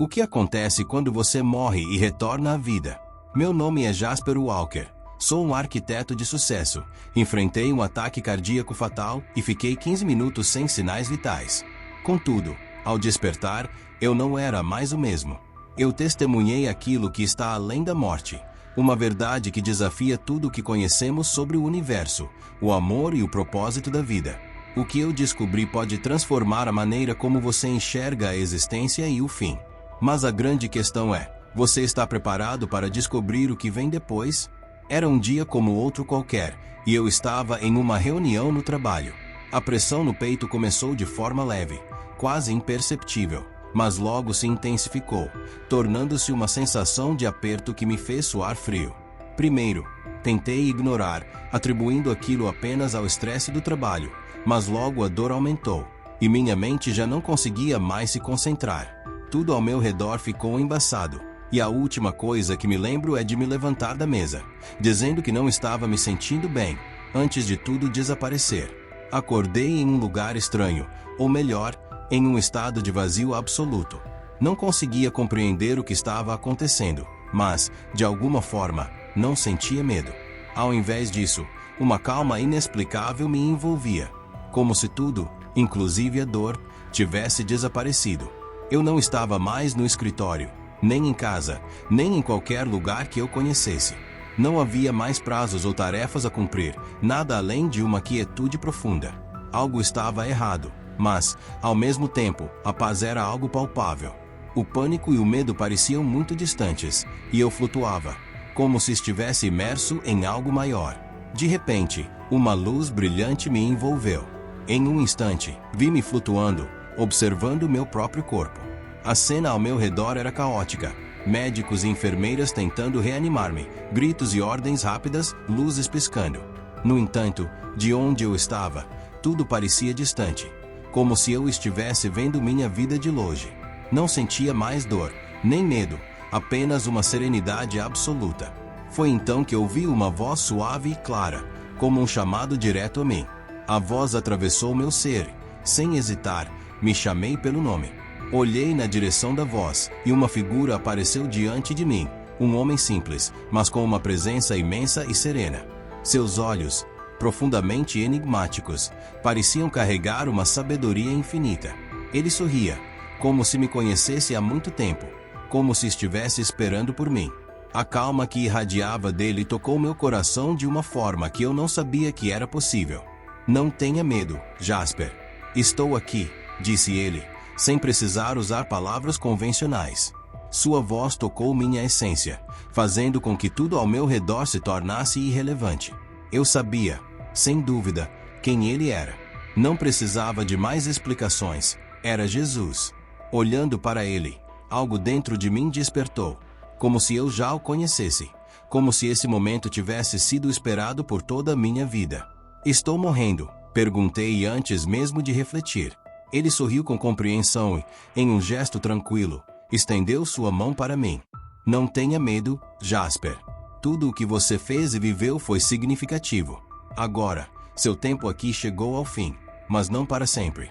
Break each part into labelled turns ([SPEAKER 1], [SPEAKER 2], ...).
[SPEAKER 1] O que acontece quando você morre e retorna à vida? Meu nome é Jasper Walker. Sou um arquiteto de sucesso. Enfrentei um ataque cardíaco fatal e fiquei 15 minutos sem sinais vitais. Contudo, ao despertar, eu não era mais o mesmo. Eu testemunhei aquilo que está além da morte. Uma verdade que desafia tudo o que conhecemos sobre o universo, o amor e o propósito da vida. O que eu descobri pode transformar a maneira como você enxerga a existência e o fim. Mas a grande questão é, você está preparado para descobrir o que vem depois? Era um dia como outro qualquer, e eu estava em uma reunião no trabalho. A pressão no peito começou de forma leve, quase imperceptível, mas logo se intensificou, tornando-se uma sensação de aperto que me fez suar frio. Primeiro, tentei ignorar, atribuindo aquilo apenas ao estresse do trabalho, mas logo a dor aumentou, e minha mente já não conseguia mais se concentrar. Tudo ao meu redor ficou embaçado. E a última coisa que me lembro é de me levantar da mesa, dizendo que não estava me sentindo bem, antes de tudo desaparecer. Acordei em um lugar estranho, ou melhor, em um estado de vazio absoluto. Não conseguia compreender o que estava acontecendo, mas, de alguma forma, não sentia medo. Ao invés disso, uma calma inexplicável me envolvia, como se tudo, inclusive a dor, tivesse desaparecido. Eu não estava mais no escritório, nem em casa, nem em qualquer lugar que eu conhecesse. Não havia mais prazos ou tarefas a cumprir, nada além de uma quietude profunda. Algo estava errado, mas, ao mesmo tempo, a paz era algo palpável. O pânico e o medo pareciam muito distantes, e eu flutuava, como se estivesse imerso em algo maior. De repente, uma luz brilhante me envolveu. Em um instante, vi-me flutuando, observando meu próprio corpo. A cena ao meu redor era caótica. Médicos e enfermeiras tentando reanimar-me, gritos e ordens rápidas, luzes piscando. No entanto, de onde eu estava, tudo parecia distante, como se eu estivesse vendo minha vida de longe. Não sentia mais dor, nem medo, apenas uma serenidade absoluta. Foi então que ouvi uma voz suave e clara, como um chamado direto a mim. A voz atravessou meu ser. Sem hesitar, me chamei pelo nome. Olhei na direção da voz, e uma figura apareceu diante de mim, um homem simples, mas com uma presença imensa e serena. Seus olhos, profundamente enigmáticos, pareciam carregar uma sabedoria infinita. Ele sorria, como se me conhecesse há muito tempo, como se estivesse esperando por mim. A calma que irradiava dele tocou meu coração de uma forma que eu não sabia que era possível. Não tenha medo, Jasper. Estou aqui, disse ele, sem precisar usar palavras convencionais. Sua voz tocou minha essência, fazendo com que tudo ao meu redor se tornasse irrelevante. Eu sabia, sem dúvida, quem ele era. Não precisava de mais explicações. Era Jesus. Olhando para ele, algo dentro de mim despertou, como se eu já o conhecesse, como se esse momento tivesse sido esperado por toda a minha vida. Estou morrendo, perguntei antes mesmo de refletir. Ele sorriu com compreensão e, em um gesto tranquilo, estendeu sua mão para mim. Não tenha medo, Jasper. Tudo o que você fez e viveu foi significativo. Agora, seu tempo aqui chegou ao fim, mas não para sempre.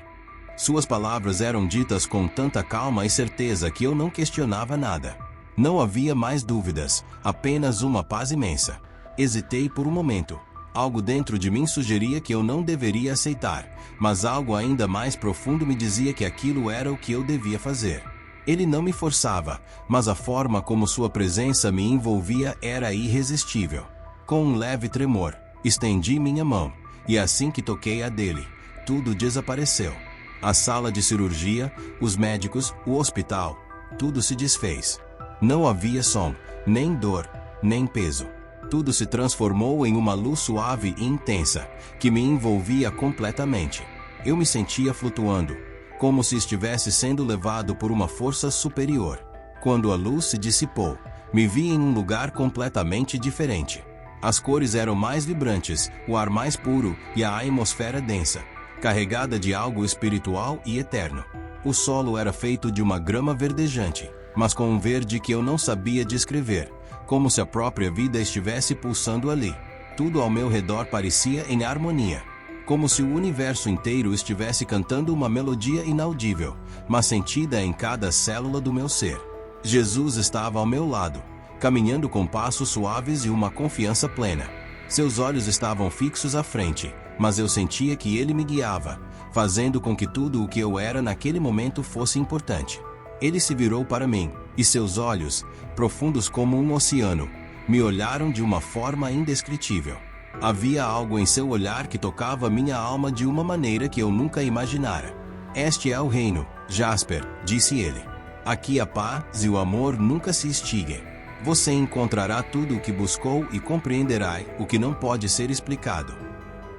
[SPEAKER 1] Suas palavras eram ditas com tanta calma e certeza que eu não questionava nada. Não havia mais dúvidas, apenas uma paz imensa. Hesitei por um momento. Algo dentro de mim sugeria que eu não deveria aceitar, mas algo ainda mais profundo me dizia que aquilo era o que eu devia fazer. Ele não me forçava, mas a forma como sua presença me envolvia era irresistível. Com um leve tremor, estendi minha mão, e assim que toquei a dele, tudo desapareceu. A sala de cirurgia, os médicos, o hospital, tudo se desfez. Não havia som, nem dor, nem peso. Tudo se transformou em uma luz suave e intensa, que me envolvia completamente. Eu me sentia flutuando, como se estivesse sendo levado por uma força superior. Quando a luz se dissipou, me vi em um lugar completamente diferente. As cores eram mais vibrantes, o ar mais puro e a atmosfera densa, carregada de algo espiritual e eterno. O solo era feito de uma grama verdejante, mas com um verde que eu não sabia descrever, como se a própria vida estivesse pulsando ali. Tudo ao meu redor parecia em harmonia, como se o universo inteiro estivesse cantando uma melodia inaudível, mas sentida em cada célula do meu ser. Jesus estava ao meu lado, caminhando com passos suaves e uma confiança plena. Seus olhos estavam fixos à frente, mas eu sentia que ele me guiava, fazendo com que tudo o que eu era naquele momento fosse importante. Ele se virou para mim, e seus olhos, profundos como um oceano, me olharam de uma forma indescritível. Havia algo em seu olhar que tocava minha alma de uma maneira que eu nunca imaginara. Este é o reino, Jasper, disse ele. Aqui a paz e o amor nunca se extinguem. Você encontrará tudo o que buscou e compreenderá o que não pode ser explicado.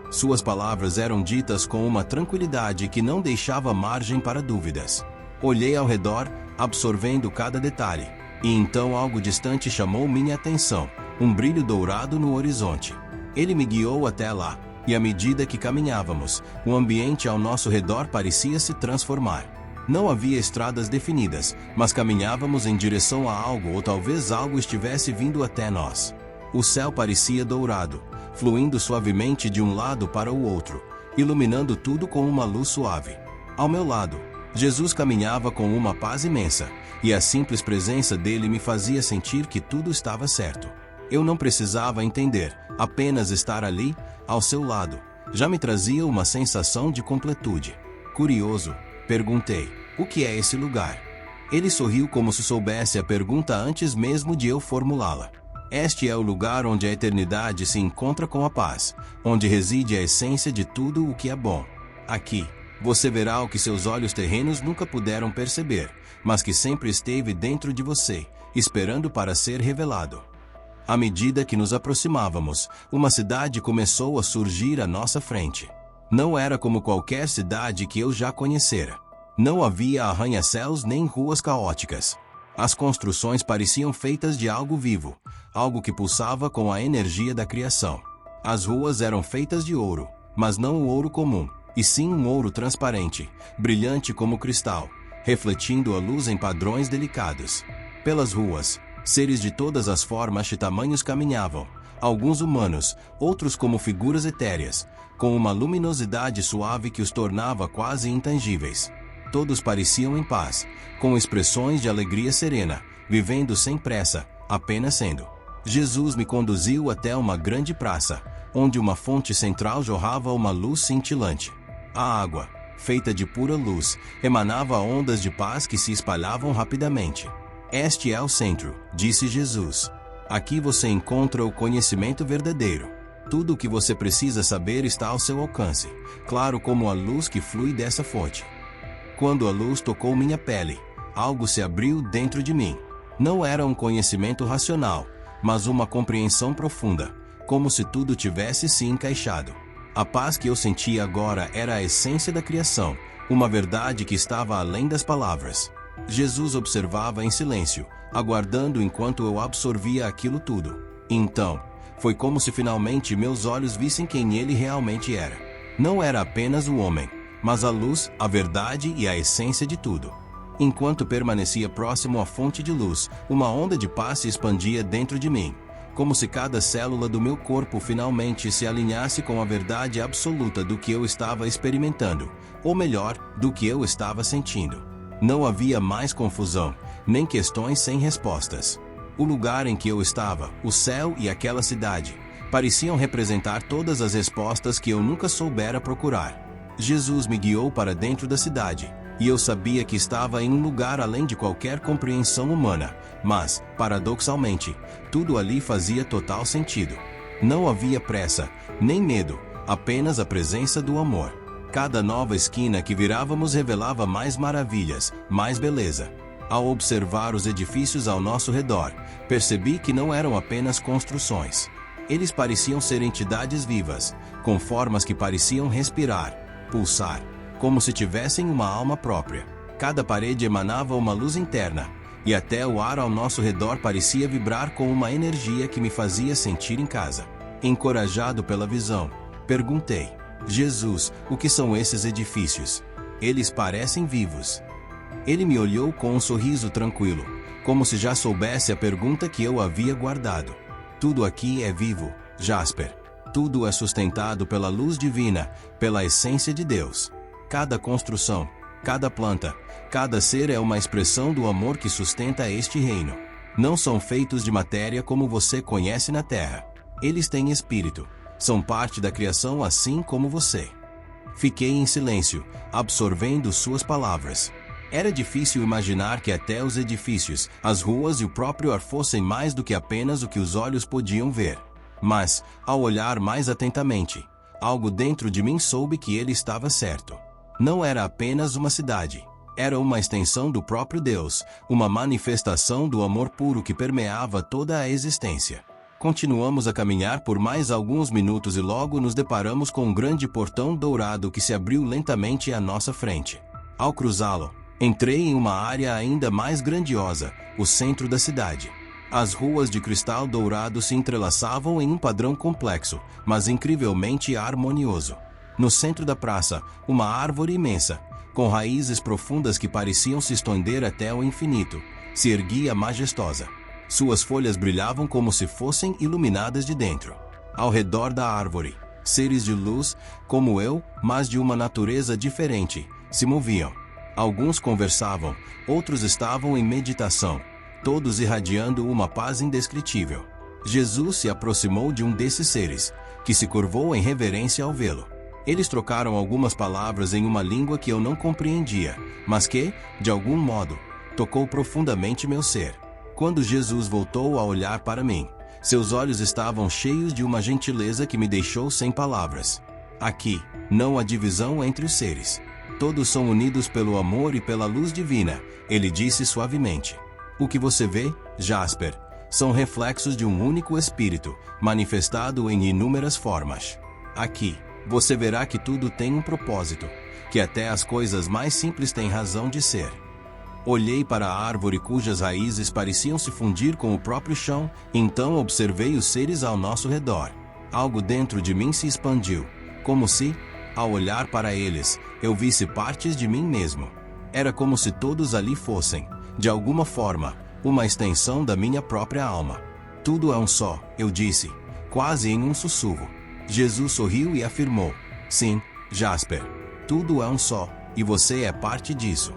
[SPEAKER 1] Suas palavras eram ditas com uma tranquilidade que não deixava margem para dúvidas. Olhei ao redor, absorvendo cada detalhe, e então algo distante chamou minha atenção, um brilho dourado no horizonte. Ele me guiou até lá, e à medida que caminhávamos, o ambiente ao nosso redor parecia se transformar. Não havia estradas definidas, mas caminhávamos em direção a algo ou talvez algo estivesse vindo até nós. O céu parecia dourado, fluindo suavemente de um lado para o outro, iluminando tudo com uma luz suave. Ao meu lado, Jesus caminhava com uma paz imensa, e a simples presença dele me fazia sentir que tudo estava certo. Eu não precisava entender, apenas estar ali, ao seu lado, já me trazia uma sensação de completude. Curioso, perguntei, o que é esse lugar? Ele sorriu como se soubesse a pergunta antes mesmo de eu formulá-la. Este é o lugar onde a eternidade se encontra com a paz, onde reside a essência de tudo o que é bom. Aqui, você verá o que seus olhos terrenos nunca puderam perceber, mas que sempre esteve dentro de você, esperando para ser revelado. À medida que nos aproximávamos, uma cidade começou a surgir à nossa frente. Não era como qualquer cidade que eu já conhecera. Não havia arranha-céus nem ruas caóticas. As construções pareciam feitas de algo vivo, algo que pulsava com a energia da criação. As ruas eram feitas de ouro, mas não o ouro comum, e sim um ouro transparente, brilhante como cristal, refletindo a luz em padrões delicados. Pelas ruas, seres de todas as formas e tamanhos caminhavam, alguns humanos, outros como figuras etéreas, com uma luminosidade suave que os tornava quase intangíveis. Todos pareciam em paz, com expressões de alegria serena, vivendo sem pressa, apenas sendo. Jesus me conduziu até uma grande praça, onde uma fonte central jorrava uma luz cintilante. A água, feita de pura luz, emanava ondas de paz que se espalhavam rapidamente. Este é o centro, disse Jesus. Aqui você encontra o conhecimento verdadeiro. Tudo o que você precisa saber está ao seu alcance, claro como a luz que flui dessa fonte. Quando a luz tocou minha pele, algo se abriu dentro de mim. Não era um conhecimento racional, mas uma compreensão profunda, como se tudo tivesse se encaixado. A paz que eu sentia agora era a essência da criação, uma verdade que estava além das palavras. Jesus observava em silêncio, aguardando enquanto eu absorvia aquilo tudo. Então, foi como se finalmente meus olhos vissem quem ele realmente era. Não era apenas o homem, mas a luz, a verdade e a essência de tudo. Enquanto permanecia próximo à fonte de luz, uma onda de paz se expandia dentro de mim, como se cada célula do meu corpo finalmente se alinhasse com a verdade absoluta do que eu estava experimentando, ou melhor, do que eu estava sentindo. Não havia mais confusão, nem questões sem respostas. O lugar em que eu estava, o céu e aquela cidade, pareciam representar todas as respostas que eu nunca soubera procurar. Jesus me guiou para dentro da cidade, e eu sabia que estava em um lugar além de qualquer compreensão humana, mas, paradoxalmente, tudo ali fazia total sentido. Não havia pressa, nem medo, apenas a presença do amor. Cada nova esquina que virávamos revelava mais maravilhas, mais beleza. Ao observar os edifícios ao nosso redor, percebi que não eram apenas construções. Eles pareciam ser entidades vivas, com formas que pareciam respirar, pulsar, como se tivessem uma alma própria. Cada parede emanava uma luz interna, e até o ar ao nosso redor parecia vibrar com uma energia que me fazia sentir em casa. Encorajado pela visão, perguntei: Jesus, o que são esses edifícios? Eles parecem vivos. Ele me olhou com um sorriso tranquilo, como se já soubesse a pergunta que eu havia guardado. Tudo aqui é vivo, Jasper. Tudo é sustentado pela luz divina, pela essência de Deus. Cada construção, cada planta, cada ser é uma expressão do amor que sustenta este reino. Não são feitos de matéria como você conhece na terra. Eles têm espírito. São parte da criação assim como você. Fiquei em silêncio, absorvendo suas palavras. Era difícil imaginar que até os edifícios, as ruas e o próprio ar fossem mais do que apenas o que os olhos podiam ver. Mas, ao olhar mais atentamente, algo dentro de mim soube que ele estava certo. Não era apenas uma cidade. Era uma extensão do próprio Deus, uma manifestação do amor puro que permeava toda a existência. Continuamos a caminhar por mais alguns minutos e logo nos deparamos com um grande portão dourado que se abriu lentamente à nossa frente. Ao cruzá-lo, entrei em uma área ainda mais grandiosa, o centro da cidade. As ruas de cristal dourado se entrelaçavam em um padrão complexo, mas incrivelmente harmonioso. No centro da praça, uma árvore imensa, com raízes profundas que pareciam se estender até o infinito, se erguia majestosa. Suas folhas brilhavam como se fossem iluminadas de dentro. Ao redor da árvore, seres de luz, como eu, mas de uma natureza diferente, se moviam. Alguns conversavam, outros estavam em meditação, todos irradiando uma paz indescritível. Jesus se aproximou de um desses seres, que se curvou em reverência ao vê-lo. Eles trocaram algumas palavras em uma língua que eu não compreendia, mas que, de algum modo, tocou profundamente meu ser. Quando Jesus voltou a olhar para mim, seus olhos estavam cheios de uma gentileza que me deixou sem palavras. Aqui, não há divisão entre os seres. Todos são unidos pelo amor e pela luz divina, ele disse suavemente. O que você vê, Jasper, são reflexos de um único espírito, manifestado em inúmeras formas. Aqui, você verá que tudo tem um propósito, que até as coisas mais simples têm razão de ser. Olhei para a árvore cujas raízes pareciam se fundir com o próprio chão, então observei os seres ao nosso redor. Algo dentro de mim se expandiu, como se, ao olhar para eles, eu visse partes de mim mesmo. Era como se todos ali fossem, de alguma forma, uma extensão da minha própria alma. Tudo é um só, eu disse, quase em um sussurro. Jesus sorriu e afirmou, sim, Jasper, tudo é um só, e você é parte disso.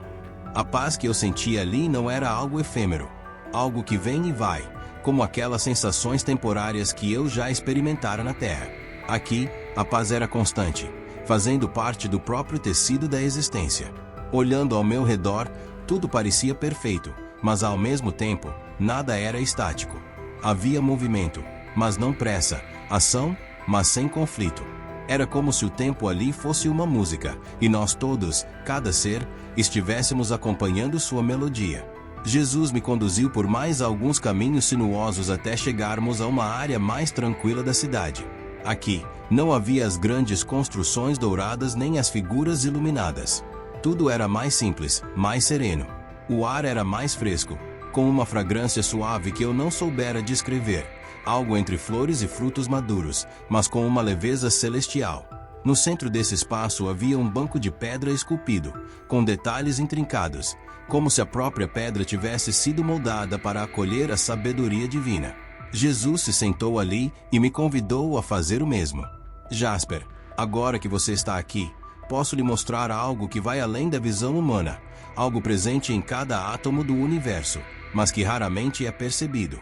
[SPEAKER 1] A paz que eu sentia ali não era algo efêmero, algo que vem e vai, como aquelas sensações temporárias que eu já experimentara na Terra. Aqui, a paz era constante, fazendo parte do próprio tecido da existência. Olhando ao meu redor, tudo parecia perfeito, mas ao mesmo tempo, nada era estático. Havia movimento, mas não pressa, ação, mas sem conflito. Era como se o tempo ali fosse uma música, e nós todos, cada ser, estivéssemos acompanhando sua melodia. Jesus me conduziu por mais alguns caminhos sinuosos até chegarmos a uma área mais tranquila da cidade. Aqui, não havia as grandes construções douradas nem as figuras iluminadas. Tudo era mais simples, mais sereno. O ar era mais fresco, com uma fragrância suave que eu não soubera descrever, algo entre flores e frutos maduros, mas com uma leveza celestial. No centro desse espaço havia um banco de pedra esculpido, com detalhes intrincados, como se a própria pedra tivesse sido moldada para acolher a sabedoria divina. Jesus se sentou ali e me convidou a fazer o mesmo. Jasper, agora que você está aqui, posso lhe mostrar algo que vai além da visão humana, algo presente em cada átomo do universo, mas que raramente é percebido.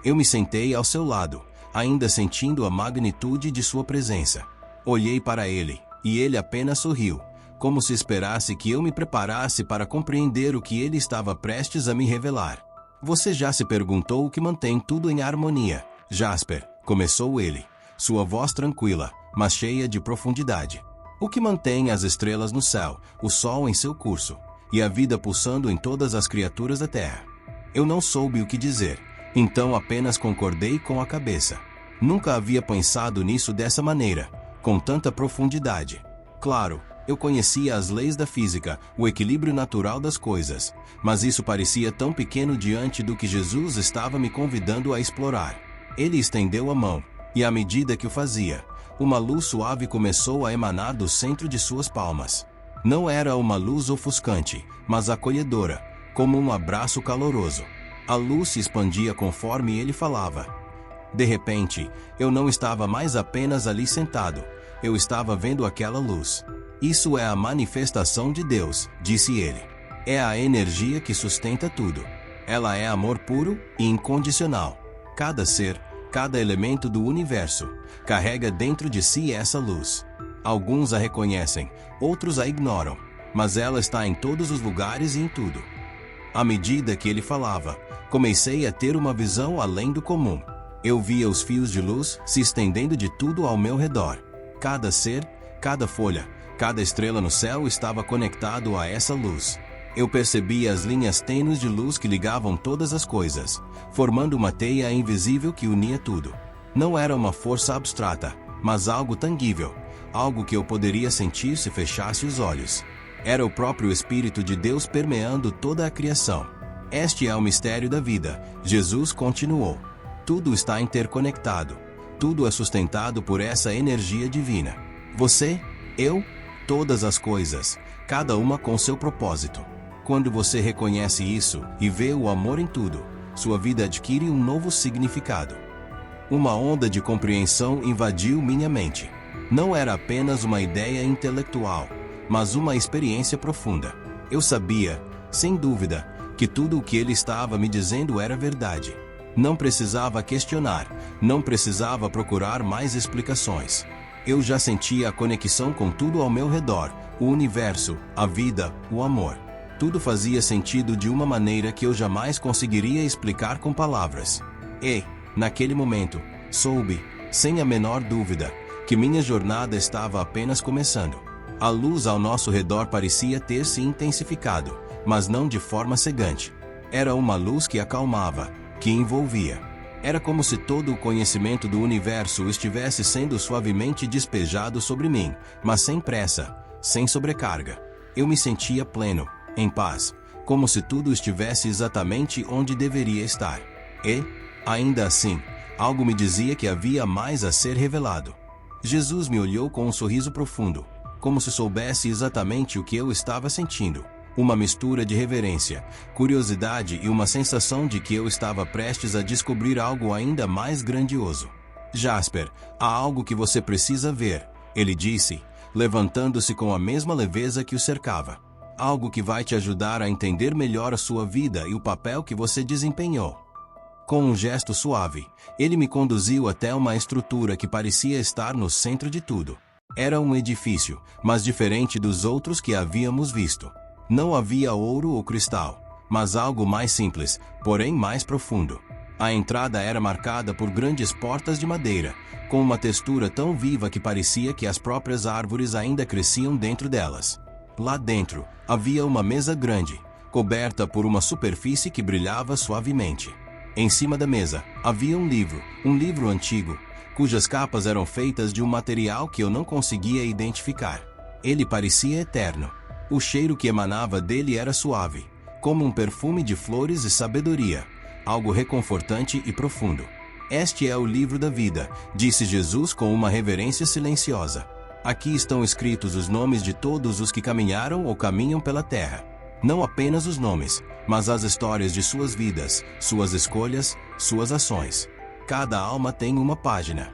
[SPEAKER 1] Eu me sentei ao seu lado, ainda sentindo a magnitude de sua presença. Olhei para ele, e ele apenas sorriu, como se esperasse que eu me preparasse para compreender o que ele estava prestes a me revelar. Você já se perguntou o que mantém tudo em harmonia, Jasper, começou ele, sua voz tranquila, mas cheia de profundidade. O que mantém as estrelas no céu, o sol em seu curso, e a vida pulsando em todas as criaturas da terra? Eu não soube o que dizer, então apenas concordei com a cabeça. Nunca havia pensado nisso dessa maneira, com tanta profundidade. Claro, eu conhecia as leis da física, o equilíbrio natural das coisas, mas isso parecia tão pequeno diante do que Jesus estava me convidando a explorar. Ele estendeu a mão, e à medida que o fazia, uma luz suave começou a emanar do centro de suas palmas. Não era uma luz ofuscante, mas acolhedora, como um abraço caloroso. A luz se expandia conforme ele falava. De repente, eu não estava mais apenas ali sentado. Eu estava vendo aquela luz. Isso é a manifestação de Deus, disse ele. É a energia que sustenta tudo. Ela é amor puro e incondicional. Cada ser, cada elemento do universo, carrega dentro de si essa luz. Alguns a reconhecem, outros a ignoram, mas ela está em todos os lugares e em tudo. À medida que ele falava, comecei a ter uma visão além do comum. Eu via os fios de luz se estendendo de tudo ao meu redor. Cada ser, cada folha, cada estrela no céu estava conectado a essa luz. Eu percebia as linhas tênues de luz que ligavam todas as coisas, formando uma teia invisível que unia tudo. Não era uma força abstrata, mas algo tangível, algo que eu poderia sentir se fechasse os olhos. Era o próprio Espírito de Deus permeando toda a criação. Este é o mistério da vida, Jesus continuou. Tudo está interconectado. Tudo é sustentado por essa energia divina. Você, eu, todas as coisas, cada uma com seu propósito. Quando você reconhece isso e vê o amor em tudo, sua vida adquire um novo significado. Uma onda de compreensão invadiu minha mente. Não era apenas uma ideia intelectual, mas uma experiência profunda. Eu sabia, sem dúvida, que tudo o que ele estava me dizendo era verdade. Não precisava questionar, não precisava procurar mais explicações. Eu já sentia a conexão com tudo ao meu redor, o universo, a vida, o amor. Tudo fazia sentido de uma maneira que eu jamais conseguiria explicar com palavras. E, naquele momento, soube, sem a menor dúvida, que minha jornada estava apenas começando. A luz ao nosso redor parecia ter se intensificado, mas não de forma cegante. Era uma luz que acalmava, que envolvia. Era como se todo o conhecimento do universo estivesse sendo suavemente despejado sobre mim, mas sem pressa, sem sobrecarga. Eu me sentia pleno, em paz, como se tudo estivesse exatamente onde deveria estar. E, ainda assim, algo me dizia que havia mais a ser revelado. Jesus me olhou com um sorriso profundo, como se soubesse exatamente o que eu estava sentindo. Uma mistura de reverência, curiosidade e uma sensação de que eu estava prestes a descobrir algo ainda mais grandioso. Jasper, há algo que você precisa ver, ele disse, levantando-se com a mesma leveza que o cercava. Algo que vai te ajudar a entender melhor a sua vida e o papel que você desempenhou. Com um gesto suave, ele me conduziu até uma estrutura que parecia estar no centro de tudo. Era um edifício, mas diferente dos outros que havíamos visto. Não havia ouro ou cristal, mas algo mais simples, porém mais profundo. A entrada era marcada por grandes portas de madeira, com uma textura tão viva que parecia que as próprias árvores ainda cresciam dentro delas. Lá dentro, havia uma mesa grande, coberta por uma superfície que brilhava suavemente. Em cima da mesa, havia um livro antigo, cujas capas eram feitas de um material que eu não conseguia identificar. Ele parecia eterno. O cheiro que emanava dele era suave, como um perfume de flores e sabedoria, algo reconfortante e profundo. Este é o livro da vida, disse Jesus com uma reverência silenciosa. Aqui estão escritos os nomes de todos os que caminharam ou caminham pela terra. Não apenas os nomes, mas as histórias de suas vidas, suas escolhas, suas ações. Cada alma tem uma página.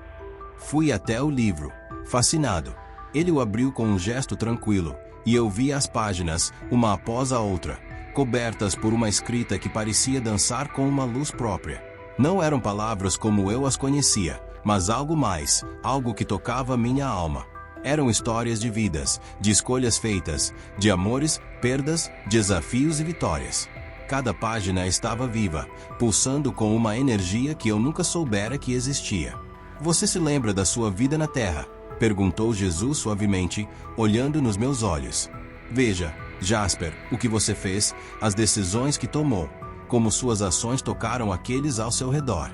[SPEAKER 1] Fui até o livro, fascinado. Ele o abriu com um gesto tranquilo, e eu vi as páginas, uma após a outra, cobertas por uma escrita que parecia dançar com uma luz própria. Não eram palavras como eu as conhecia, mas algo mais, algo que tocava minha alma. Eram histórias de vidas, de escolhas feitas, de amores, perdas, desafios e vitórias. Cada página estava viva, pulsando com uma energia que eu nunca soubera que existia. Você se lembra da sua vida na Terra? Perguntou Jesus suavemente, olhando nos meus olhos. Veja, Jasper, o que você fez, as decisões que tomou, como suas ações tocaram aqueles ao seu redor.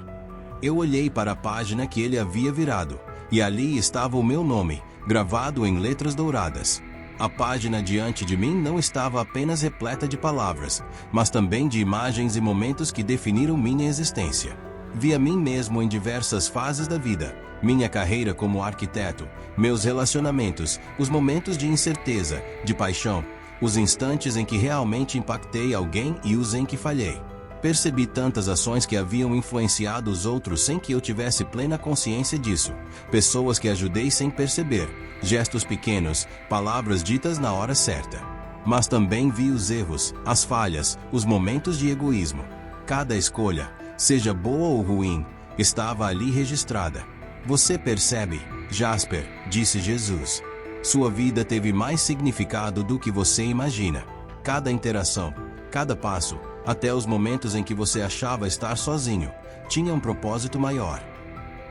[SPEAKER 1] Eu olhei para a página que ele havia virado, e ali estava o meu nome, gravado em letras douradas. A página diante de mim não estava apenas repleta de palavras, mas também de imagens e momentos que definiram minha existência. Vi a mim mesmo em diversas fases da vida, minha carreira como arquiteto, meus relacionamentos, os momentos de incerteza, de paixão, os instantes em que realmente impactei alguém e os em que falhei. Percebi tantas ações que haviam influenciado os outros sem que eu tivesse plena consciência disso. Pessoas que ajudei sem perceber, gestos pequenos, palavras ditas na hora certa. Mas também vi os erros, as falhas, os momentos de egoísmo. Cada escolha, seja boa ou ruim, estava ali registrada. Você percebe, Jasper, disse Jesus. Sua vida teve mais significado do que você imagina. Cada interação, cada passo, até os momentos em que você achava estar sozinho, tinha um propósito maior.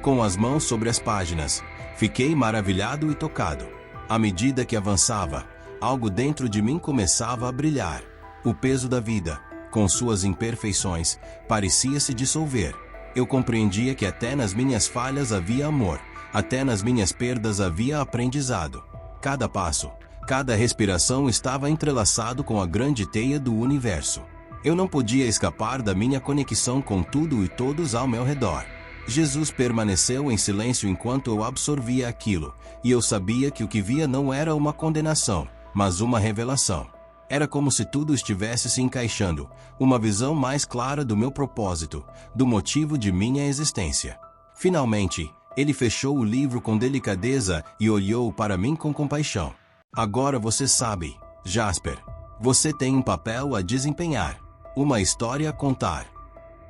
[SPEAKER 1] Com as mãos sobre as páginas, fiquei maravilhado e tocado. À medida que avançava, algo dentro de mim começava a brilhar. O peso da vida, com suas imperfeições, parecia se dissolver. Eu compreendia que até nas minhas falhas havia amor, até nas minhas perdas havia aprendizado. Cada passo, cada respiração estava entrelaçado com a grande teia do universo. Eu não podia escapar da minha conexão com tudo e todos ao meu redor. Jesus permaneceu em silêncio enquanto eu absorvia aquilo, e eu sabia que o que via não era uma condenação, mas uma revelação. Era como se tudo estivesse se encaixando, uma visão mais clara do meu propósito, do motivo de minha existência. Finalmente, ele fechou o livro com delicadeza e olhou para mim com compaixão. Agora você sabe, Jasper. Você tem um papel a desempenhar, uma história a contar.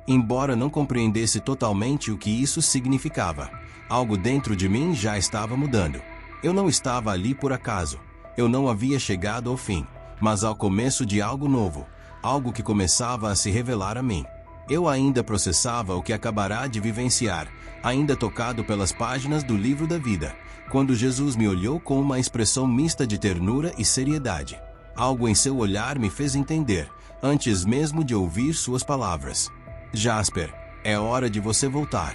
[SPEAKER 1] Embora não compreendesse totalmente o que isso significava, algo dentro de mim já estava mudando. Eu não estava ali por acaso. Eu não havia chegado ao fim, mas ao começo de algo novo, algo que começava a se revelar a mim. Eu ainda processava o que acabará de vivenciar, ainda tocado pelas páginas do livro da vida, quando Jesus me olhou com uma expressão mista de ternura e seriedade. Algo em seu olhar me fez entender, antes mesmo de ouvir suas palavras. Jasper, é hora de você voltar.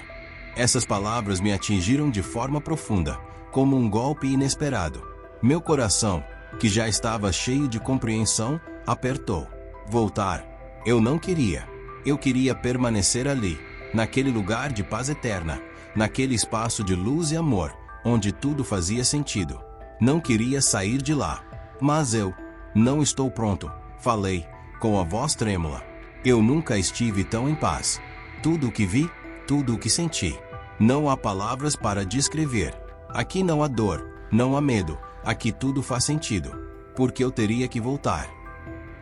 [SPEAKER 1] Essas palavras me atingiram de forma profunda, como um golpe inesperado. Meu coração, que já estava cheio de compreensão, apertou. Voltar. Eu não queria. Eu queria permanecer ali, naquele lugar de paz eterna, naquele espaço de luz e amor, onde tudo fazia sentido. Não queria sair de lá. Mas eu não estou pronto, falei, com a voz trêmula. Eu nunca estive tão em paz. Tudo o que vi, tudo o que senti. Não há palavras para descrever. Aqui não há dor, não há medo, aqui tudo faz sentido. Porque eu teria que voltar.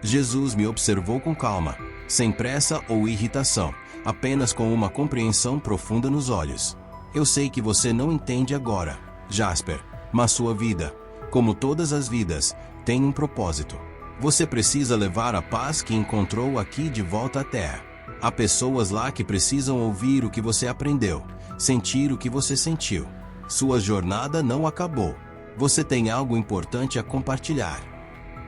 [SPEAKER 1] Jesus me observou com calma, sem pressa ou irritação, apenas com uma compreensão profunda nos olhos. Eu sei que você não entende agora, Jasper, mas sua vida, como todas as vidas, tem um propósito. Você precisa levar a paz que encontrou aqui de volta à Terra. Há pessoas lá que precisam ouvir o que você aprendeu, sentir o que você sentiu. Sua jornada não acabou. Você tem algo importante a compartilhar.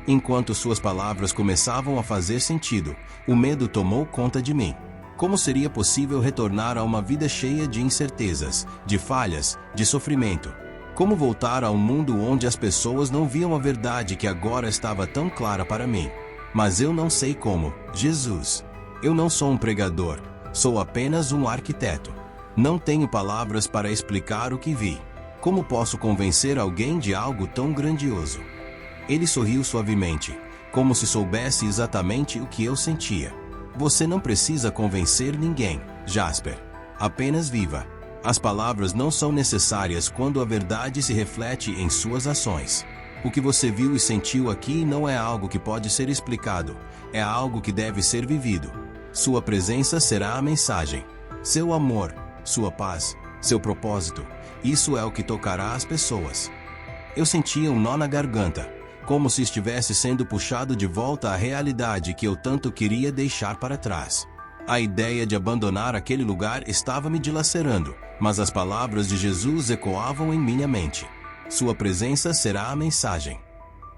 [SPEAKER 1] Enquanto suas palavras começavam a fazer sentido, o medo tomou conta de mim. Como seria possível retornar a uma vida cheia de incertezas, de falhas, de sofrimento? Como voltar a um mundo onde as pessoas não viam a verdade que agora estava tão clara para mim? Mas eu não sei como, Jesus. Eu não sou um pregador, sou apenas um arquiteto. Não tenho palavras para explicar o que vi. Como posso convencer alguém de algo tão grandioso? Ele sorriu suavemente, como se soubesse exatamente o que eu sentia. Você não precisa convencer ninguém, Jasper. Apenas viva. As palavras não são necessárias quando a verdade se reflete em suas ações. O que você viu e sentiu aqui não é algo que pode ser explicado, é algo que deve ser vivido. Sua presença será a mensagem. Seu amor, sua paz, seu propósito, isso é o que tocará as pessoas. Eu sentia um nó na garganta, como se estivesse sendo puxado de volta à realidade que eu tanto queria deixar para trás. A ideia de abandonar aquele lugar estava me dilacerando, mas as palavras de Jesus ecoavam em minha mente. Sua presença será a mensagem.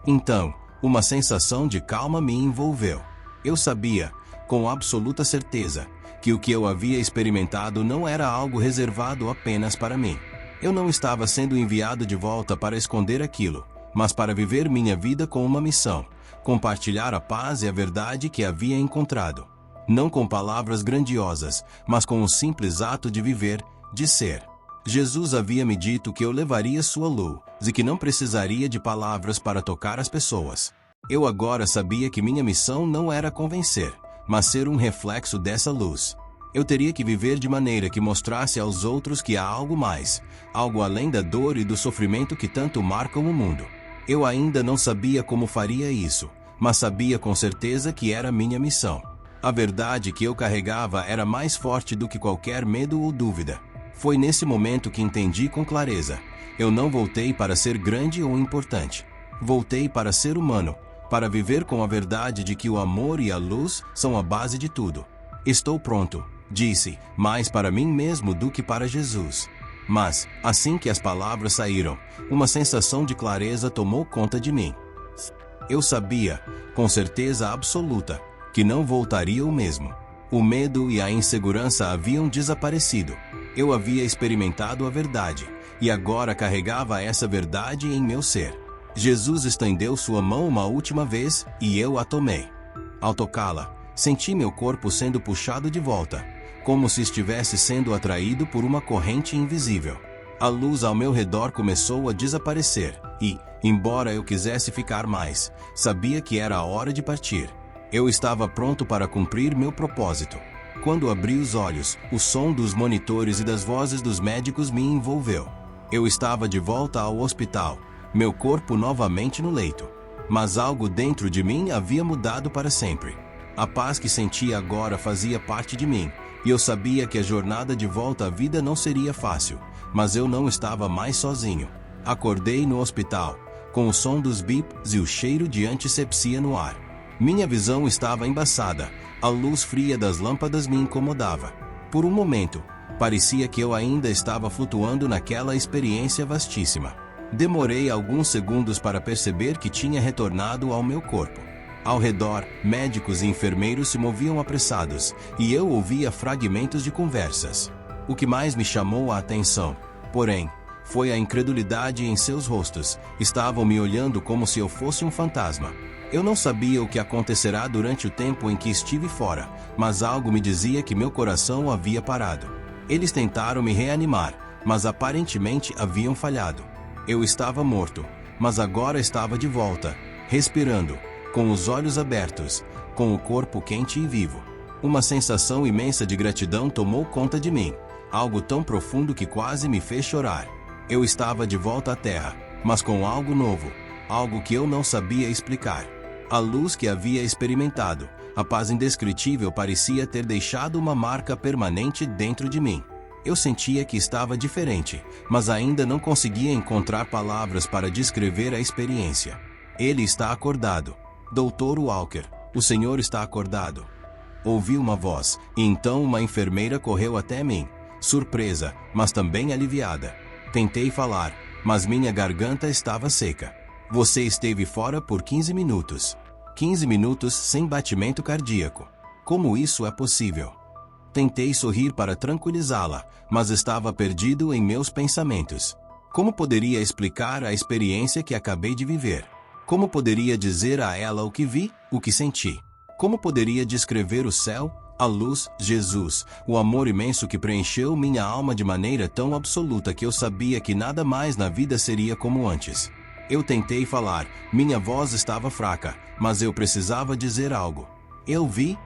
[SPEAKER 1] Então, uma sensação de calma me envolveu. Eu sabia, com absoluta certeza, que o que eu havia experimentado não era algo reservado apenas para mim. Eu não estava sendo enviado de volta para esconder aquilo, mas para viver minha vida com uma missão, compartilhar a paz e a verdade que havia encontrado. Não com palavras grandiosas, mas com o simples ato de viver, de ser. Jesus havia me dito que eu levaria sua luz e que não precisaria de palavras para tocar as pessoas. Eu agora sabia que minha missão não era convencer, mas ser um reflexo dessa luz. Eu teria que viver de maneira que mostrasse aos outros que há algo mais, algo além da dor e do sofrimento que tanto marcam o mundo. Eu ainda não sabia como faria isso, mas sabia com certeza que era minha missão. A verdade que eu carregava era mais forte do que qualquer medo ou dúvida. Foi nesse momento que entendi com clareza. Eu não voltei para ser grande ou importante. Voltei para ser humano, para viver com a verdade de que o amor e a luz são a base de tudo. Estou pronto, disse, mais para mim mesmo do que para Jesus. Mas, assim que as palavras saíram, uma sensação de clareza tomou conta de mim. Eu sabia, com certeza absoluta, que não voltaria o mesmo. O medo e a insegurança haviam desaparecido. Eu havia experimentado a verdade, e agora carregava essa verdade em meu ser. Jesus estendeu sua mão uma última vez, e eu a tomei. Ao tocá-la, senti meu corpo sendo puxado de volta, como se estivesse sendo atraído por uma corrente invisível. A luz ao meu redor começou a desaparecer, e, embora eu quisesse ficar mais, sabia que era a hora de partir. Eu estava pronto para cumprir meu propósito. Quando abri os olhos, o som dos monitores e das vozes dos médicos me envolveu. Eu estava de volta ao hospital, meu corpo novamente no leito. Mas algo dentro de mim havia mudado para sempre. A paz que sentia agora fazia parte de mim, e eu sabia que a jornada de volta à vida não seria fácil, mas eu não estava mais sozinho. Acordei no hospital, com o som dos bips e o cheiro de antisepsia no ar. Minha visão estava embaçada, a luz fria das lâmpadas me incomodava. Por um momento, parecia que eu ainda estava flutuando naquela experiência vastíssima. Demorei alguns segundos para perceber que tinha retornado ao meu corpo. Ao redor, médicos e enfermeiros se moviam apressados, e eu ouvia fragmentos de conversas. O que mais me chamou a atenção, porém, foi a incredulidade em seus rostos. Estavam me olhando como se eu fosse um fantasma. Eu não sabia o que acontecerá durante o tempo em que estive fora, mas algo me dizia que meu coração havia parado. Eles tentaram me reanimar, mas aparentemente haviam falhado. Eu estava morto, mas agora estava de volta, respirando, com os olhos abertos, com o corpo quente e vivo. Uma sensação imensa de gratidão tomou conta de mim, algo tão profundo que quase me fez chorar. Eu estava de volta à Terra, mas com algo novo, algo que eu não sabia explicar. A luz que havia experimentado, a paz indescritível parecia ter deixado uma marca permanente dentro de mim. Eu sentia que estava diferente, mas ainda não conseguia encontrar palavras para descrever a experiência. Ele está acordado. Dr. Walker, o senhor está acordado. Ouvi uma voz, e então uma enfermeira correu até mim, surpresa, mas também aliviada. Tentei falar, mas minha garganta estava seca. Você esteve fora por 15 minutos. 15 minutos sem batimento cardíaco. Como isso é possível? Tentei sorrir para tranquilizá-la, mas estava perdido em meus pensamentos. Como poderia explicar a experiência que acabei de viver? Como poderia dizer a ela o que vi, o que senti? Como poderia descrever o céu, a luz, Jesus, o amor imenso que preencheu minha alma de maneira tão absoluta que eu sabia que nada mais na vida seria como antes? Eu tentei falar, minha voz estava fraca, mas eu precisava dizer algo. Eu vi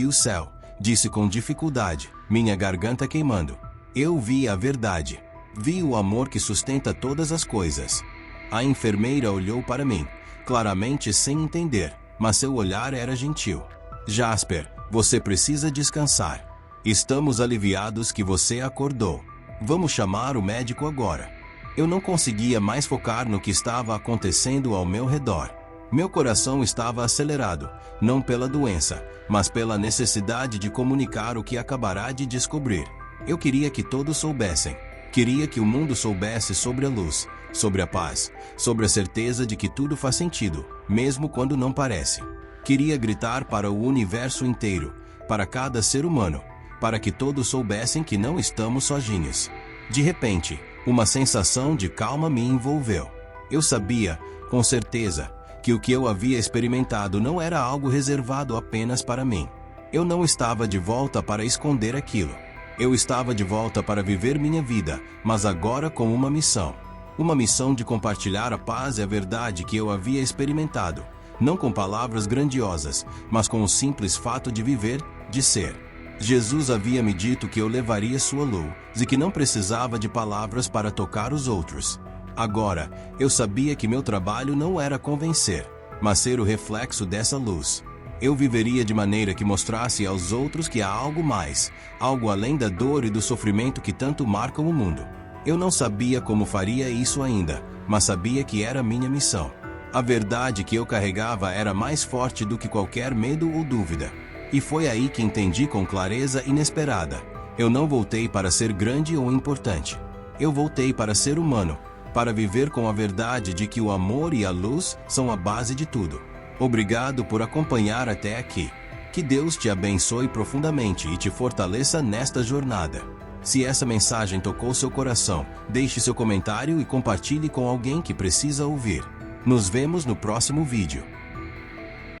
[SPEAKER 1] o céu, disse com dificuldade, minha garganta queimando. Eu vi a verdade. Vi o amor que sustenta todas as coisas. A enfermeira olhou para mim, claramente sem entender, mas seu olhar era gentil. Jasper, você precisa descansar. Estamos aliviados que você acordou. Vamos chamar o médico agora. Eu não conseguia mais focar no que estava acontecendo ao meu redor. Meu coração estava acelerado, não pela doença, mas pela necessidade de comunicar o que acabará de descobrir. Eu queria que todos soubessem. Queria que o mundo soubesse sobre a luz, sobre a paz, sobre a certeza de que tudo faz sentido, mesmo quando não parece. Queria gritar para o universo inteiro, para cada ser humano, para que todos soubessem que não estamos sozinhos. De repente, uma sensação de calma me envolveu. Eu sabia, com certeza, que o que eu havia experimentado não era algo reservado apenas para mim. Eu não estava de volta para esconder aquilo. Eu estava de volta para viver minha vida, mas agora com uma missão. Uma missão de compartilhar a paz e a verdade que eu havia experimentado, não com palavras grandiosas, mas com o simples fato de viver, de ser. Jesus havia me dito que eu levaria sua luz e que não precisava de palavras para tocar os outros. Agora, eu sabia que meu trabalho não era convencer, mas ser o reflexo dessa luz. Eu viveria de maneira que mostrasse aos outros que há algo mais, algo além da dor e do sofrimento que tanto marcam o mundo. Eu não sabia como faria isso ainda, mas sabia que era minha missão. A verdade que eu carregava era mais forte do que qualquer medo ou dúvida. E foi aí que entendi com clareza inesperada. Eu não voltei para ser grande ou importante. Eu voltei para ser humano, para viver com a verdade de que o amor e a luz são a base de tudo. Obrigado por acompanhar até aqui. Que Deus te abençoe profundamente e te fortaleça nesta jornada. Se essa mensagem tocou seu coração, deixe seu comentário e compartilhe com alguém que precisa ouvir. Nos vemos no próximo vídeo.